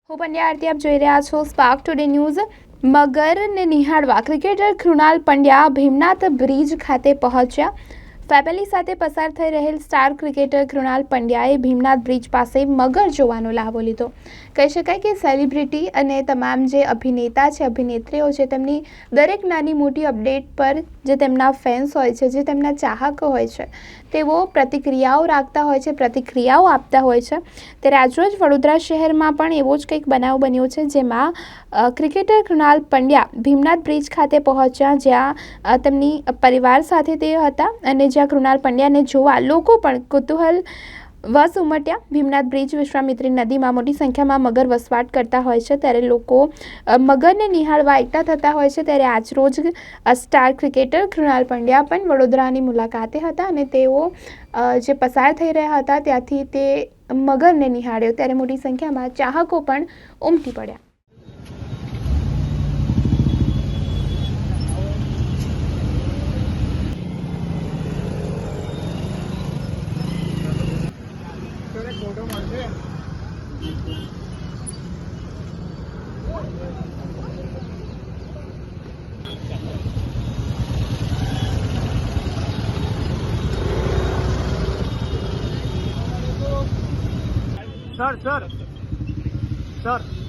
હું પંડ્યા આરતી, આપ જોઈ રહ્યા છો સ્પાર્ક ટુડે ન્યૂઝ। મગરને નિહાળવા ક્રિકેટર કૃણાલ પંડ્યા ભીમનાથ બ્રિજ ખાતે પહોંચ્યા। ફેમિલી સાથે પસાર થઈ રહેલ સ્ટાર ક્રિકેટર કૃણાલ પંડ્યાએ ભીમનાથ બ્રિજ પાસે મગર જોવાનો લાહવો લીધો। કહી શકાય કે સેલિબ્રિટી અને તમામ જે અભિનેતા છે, અભિનેત્રીઓ છે, તેમની દરેક નાની મોટી અપડેટ પર જે તેમના ફેન્સ હોય છે, જે તેમના ચાહકો હોય છે, તેઓ પ્રતિક્રિયાઓ રાખતા હોય છે, પ્રતિક્રિયાઓ આપતા હોય છે। ત્યારે આજરોજ વડોદરા શહેરમાં પણ એવો જ કંઈક બનાવ બન્યો છે, જેમાં ક્રિકેટર કૃણાલ પંડ્યા ભીમનાથ બ્રિજ ખાતે પહોંચ્યા, જ્યાં તેમની પરિવાર સાથે તે હતા અને જ્યાં કૃણાલ પંડ્યાને જોવા લોકો પણ કુતૂહલ વશ ઉમટ્યા। ભીમનાથ બ્રિજ વિશ્વામિત્રી નદીમાં મોટી સંખ્યામાં મગર વસવાટ કરતા હોય છે, ત્યારે લોકો મગરને નિહાળવા એકઠા થતા હોય છે। ત્યારે આજરોજ સ્ટાર ક્રિકેટર કૃણાલ પંડ્યા પણ વડોદરાની મુલાકાતે હતા અને તેઓ જે પસાર થઈ રહ્યા હતા ત્યાંથી તે મગરને નિહાળ્યો, ત્યારે મોટી સંખ્યામાં ચાહકો પણ ઉમટી પડ્યા। सर